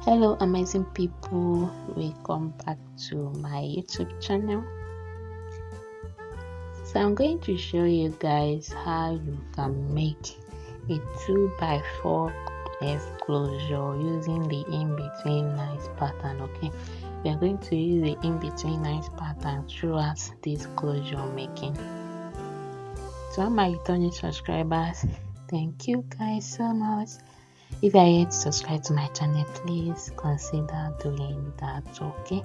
Hello amazing people, welcome back to my YouTube channel. So I'm going to show you guys how you can make a 2x4 closure using the in-between lines pattern. Okay, we are going to use the in-between lines pattern throughout this closure making. So my returning subscribers, thank you guys so much. If you are yet to subscribe to my channel, please consider doing that. Okay,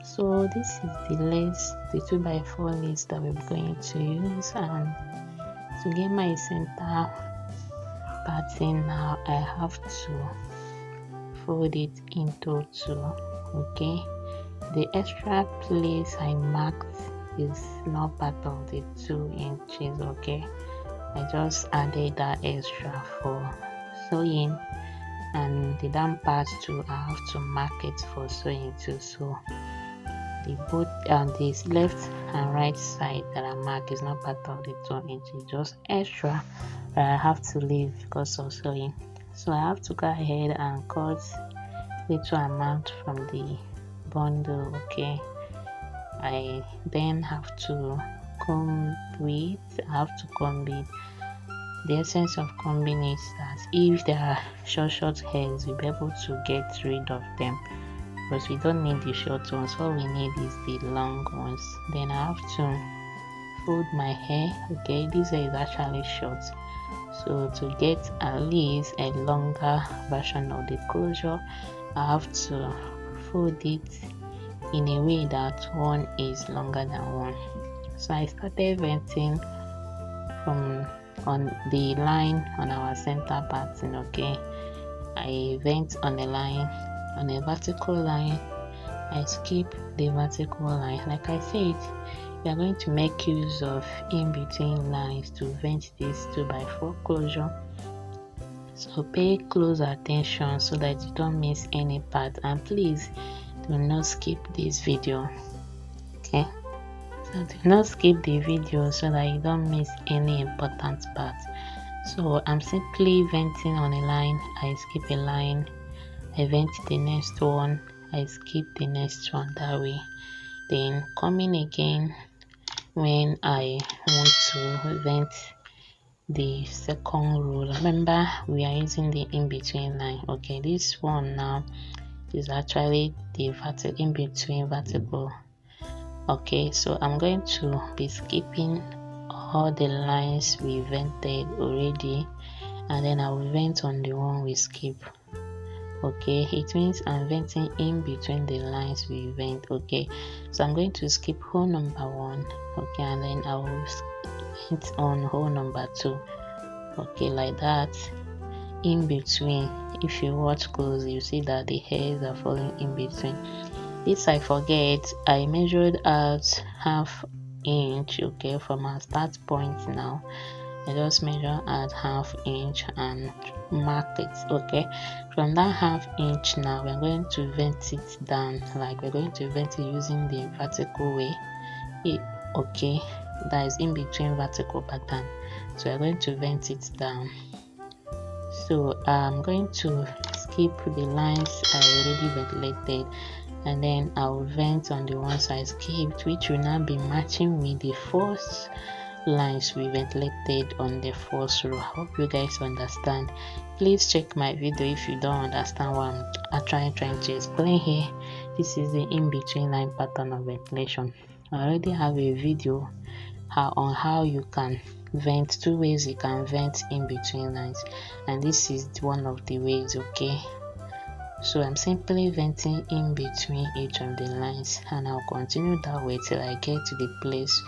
so this is the lace, the 2x4 lace that we're going to use, and to get my center pattern now I have to fold it into two. Okay, the extra place I marked is not part of the 2 inches. Okay, I just added that extra for sewing, and the down part too I have to mark it for sewing too. So the both this left and right side that I mark is not part of the 2 inches, just extra that I have to leave because of sewing. So I have to go ahead and cut little amount from the bundle. Okay, I then have to comb it. I have to comb it. The essence of combing is that if there are short hairs, we'll be able to get rid of them, because we don't need the short ones. All we need is the long ones. Then I have to fold my hair. Okay, this hair is actually short, so to get at least a longer version of the closure, I have to fold it in a way that one is longer than one. So I started venting from on the line on our center pattern. Okay, I vent on a line, on a vertical line. I skip the vertical line. Like I said, we are going to make use of in between lines to vent this 2x4 closure, so pay close attention so that you don't miss any part, and please do not skip this video. Okay, so do not skip the video so that you don't miss any important part. So I'm simply venting on a line, I skip a line, I vent the next one, I skip the next one, that way. Then coming again when I want to vent the second row. Remember, we are using the in-between line. Okay, this one now is actually the in-between vertical. Okay, so I'm going to be skipping all the lines we vented already, and then I will vent on the one we skip. Okay, it means I'm venting in between the lines we vent. Okay, so I'm going to skip hole number 1. Okay, and then I will vent on hole number 2. Okay, like that. In between, if you watch closely, you see that the hairs are falling in between. This I forget, I measured out ½ inch. Okay, from our start point now I just measure at ½ inch and mark it. Okay, from that ½ inch now we're going to vent it down, like we're going to vent it using the vertical way. Okay, that is in between vertical pattern, so we're going to vent it down. So I'm going to skip the lines I already ventilated, and then I'll vent on the ones I skipped, which will now be matching with the first lines we ventilated on the first row. I hope you guys understand. Please check my video if you don't understand what I'm trying to explain here. This is the in-between line pattern of ventilation. I already have a video on how you can vent, 2 ways you can vent in between lines, and this is one of the ways. Okay, so I'm simply venting in between each of the lines, and I'll continue that way till I get to the place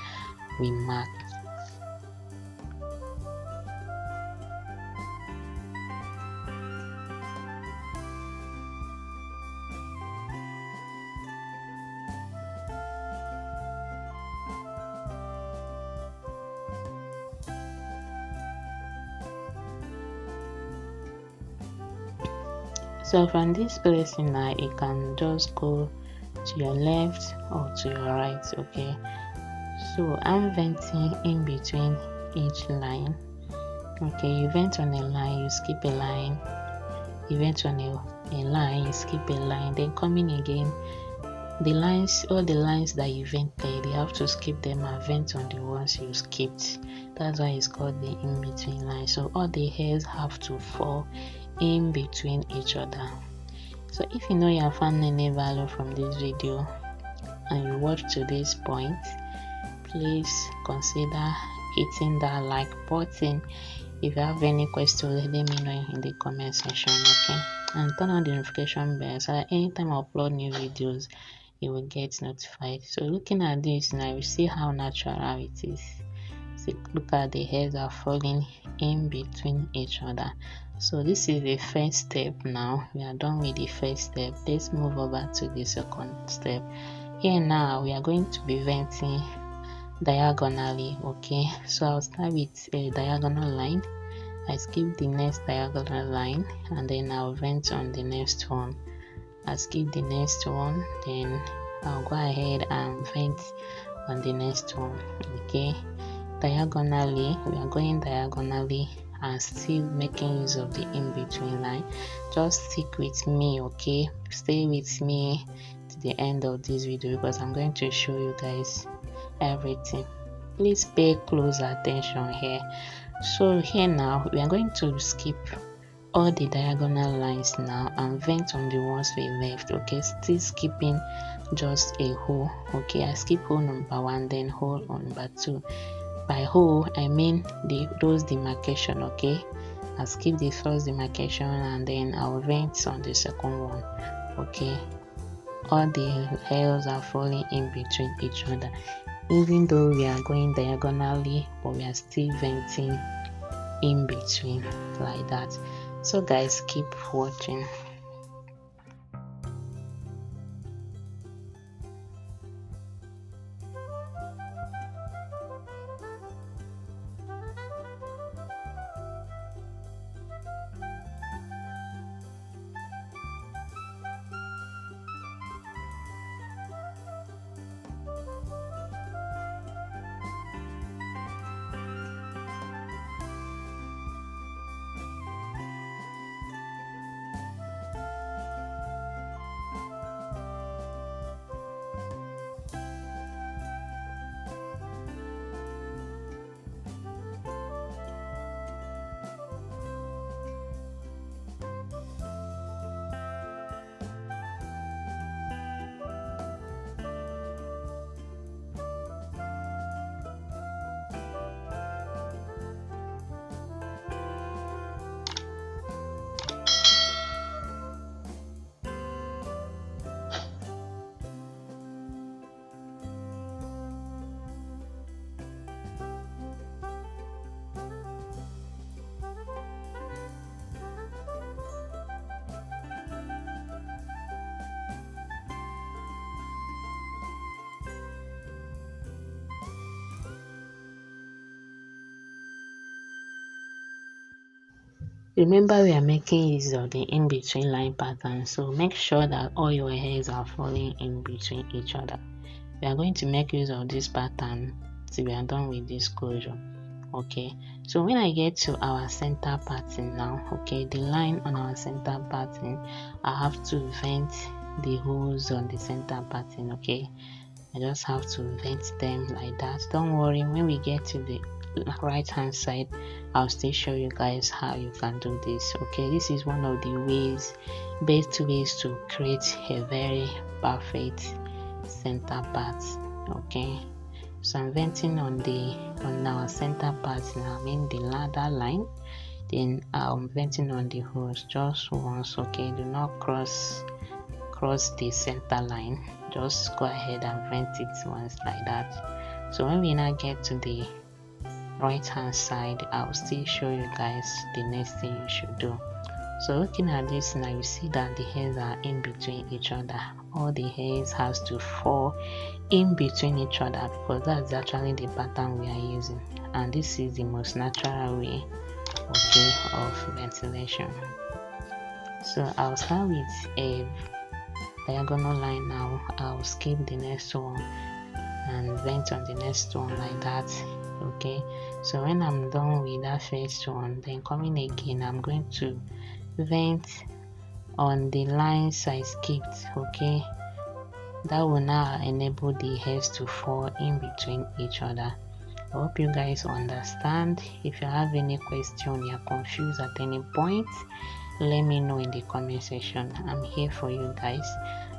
we mark. So from this place now, you can just go to your left or to your right. Okay, so I'm venting in between each line. Okay, you vent on a line, you skip a line, you vent on a line, you skip a line, then coming again, the lines, all the lines that you vented, you have to skip them and vent on the ones you skipped. That's why it's called the in-between line. So all the hairs have to fall in between each other. So if you know you have found any value from this video and you watch to this point, please consider hitting that like button. If you have any questions, let me know in the comment section, okay? And turn on the notification bell so that anytime I upload new videos, you will get notified. So looking at this now, you see how natural it is. See, look at the hairs are falling in between each other. So this is the first step. Now we are done with the first step. Let's move over to the second step. Here now we are going to be venting diagonally, okay? So I'll start with a diagonal line. I skip the next diagonal line and then I'll vent on the next one. I'll skip the next one, then I'll go ahead and vent on the next one, okay? Diagonally, we are going diagonally and still making use of the in-between line. Just stick with me, okay? Stay with me to the end of this video because I'm going to show you guys everything. Please pay close attention here. So here now we are going to skip all the diagonal lines now and vent on the ones we left, okay? Still skipping just a hole, okay? I skip hole number 1, then hole number 2. By hole I mean those demarcation, okay? I'll skip the first demarcation and then I'll vent on the second one, okay? All the hairs are falling in between each other, even though we are going diagonally, but we are still venting in between like that. So guys, keep watching. Remember, we are making use of the in-between line pattern, so make sure that all your hairs are falling in between each other. We are going to make use of this pattern till we are done with this closure, okay? So when I get to our center pattern now, okay, the line on our center pattern, I have to vent the holes on the center pattern, okay? I just have to vent them like that. Don't worry, when we get to the right hand side, I'll still show you guys how you can do this, okay? This is one of the best ways to create a very perfect center part, okay? So I'm venting on our center part now, I mean the ladder line, then I'm venting on the holes just once, okay? Do not cross the center line, just go ahead and vent it once like that. So when we now get to the right hand side, I'll still show you guys the next thing you should do. So looking at this now, you see that the hairs are in between each other. All the hairs has to fall in between each other because that's actually the pattern we are using, and this is the most natural way, okay, of ventilation. So I'll start with a diagonal line now. I'll skip the next one and vent on the next one like that, okay? So when I'm done with that first one, then coming again, I'm going to vent on the lines I skipped. Okay, that will now enable the hairs to fall in between each other. I hope you guys understand. If you have any question, you're confused at any point, let me know in the comment section. I'm here for you guys.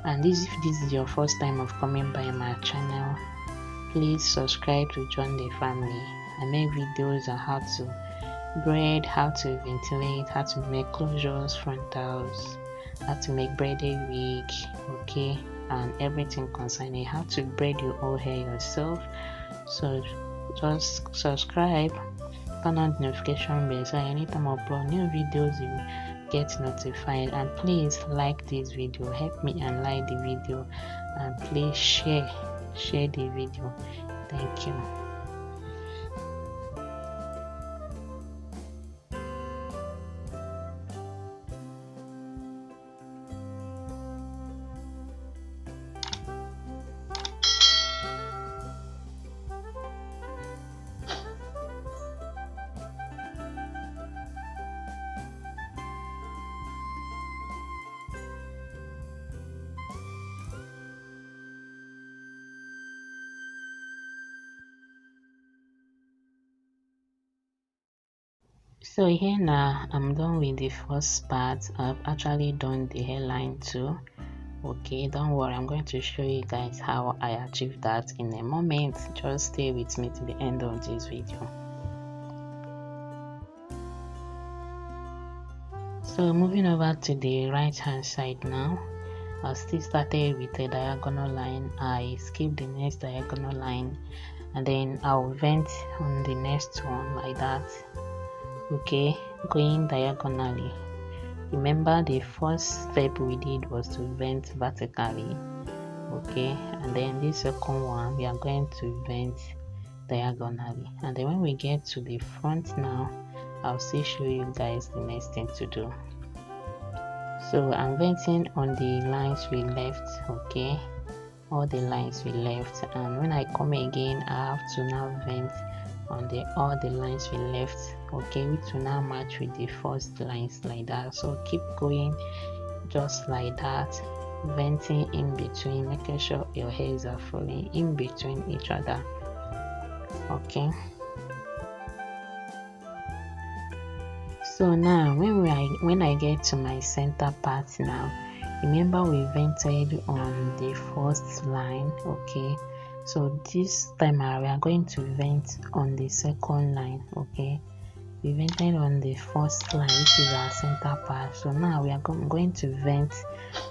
And if this is your first time of coming by my channel, please subscribe to join the family. I make videos on how to braid, how to ventilate, how to make closures, frontals, how to make braided wig, okay, and everything concerning how to braid your own hair yourself. So just subscribe, turn on the notification bell so anytime I upload new videos you get notified. And please like this video, help me and like the video, and please share the video. Thank you. So here now I'm done with the first part. I've actually done the hairline too. Okay, don't worry, I'm going to show you guys how I achieved that in a moment. Just stay with me to the end of this video. So moving over to the right hand side now, I still started with a diagonal line. I skipped the next diagonal line and then I'll vent on the next one like that. Okay, going diagonally. Remember the first step we did was to vent vertically. Okay, and then this second one we are going to vent diagonally. And then when we get to the front now, I'll still show you guys the next thing to do. So I'm venting on the lines we left. Okay, all the lines we left, and when I come again I have to now vent on all the lines we left, okay, which will now match with the first lines like that. So keep going just like that, venting in between, making sure your hairs are falling in between each other. Okay, so now when I get to my center part now, remember we vented on the first line. Okay, so this time we are going to vent on the second line. Okay, we vented on the first line, which is our center part. So now we are going to vent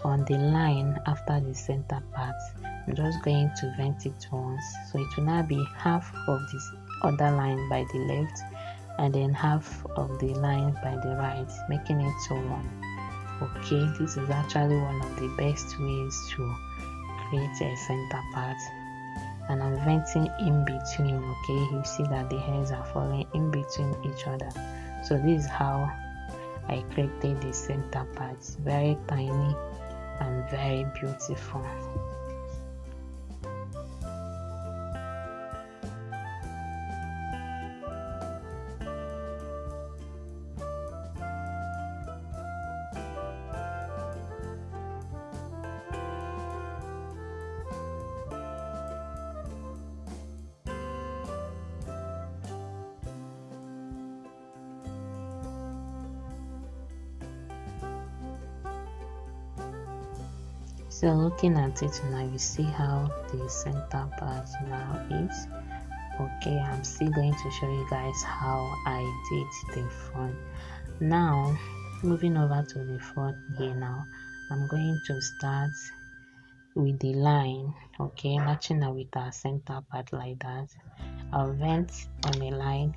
on the line after the center part. I'm just going to vent it once, so it will now be half of this other line by the left and then half of the line by the right, making it to one. Okay, this is actually one of the best ways to create a center part. And I'm venting in between. Okay, you see that the hairs are falling in between each other. So this is how I created the center part. Very tiny and very beautiful. So looking at it now, you see how the center part now is. Okay, I'm still going to show you guys how I did the front. Now moving over to the front here now, I'm going to start with the line. Okay, matching up with our center part like that. I'll vent on a line,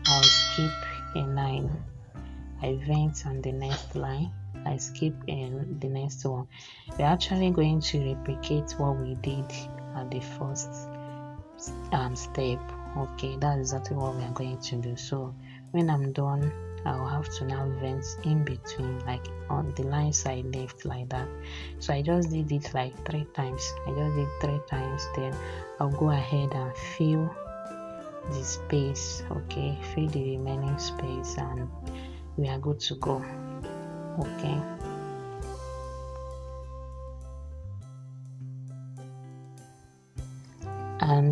I'll skip a line, I vent on the next line, I skip in the next one. We're actually going to replicate what we did at the first step. Okay, that's exactly what we are going to do. So when I'm done, I'll have to now vent in between, like on the line side left like that. So I just did it like 3 times. Then I'll go ahead and fill the space. Okay, fill the remaining space and we are good to go. Okay,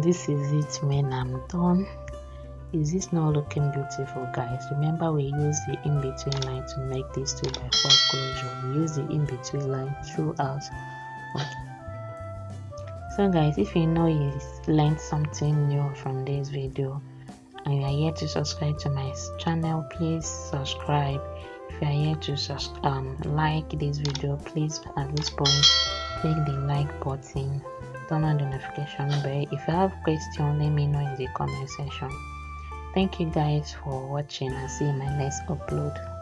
this is it when I'm done. Is this not looking beautiful, guys? Remember, we use the in-between line to make this 2x4 closure. We use the in-between line throughout. Okay. So guys, if you know you learned something new from this video and you are here to subscribe to my channel, please subscribe. If you are here to like this video, please at this point click the like button, turn on the notification bell. If you have questions, let me know in the comment section. Thank you guys for watching, and see you in my next upload.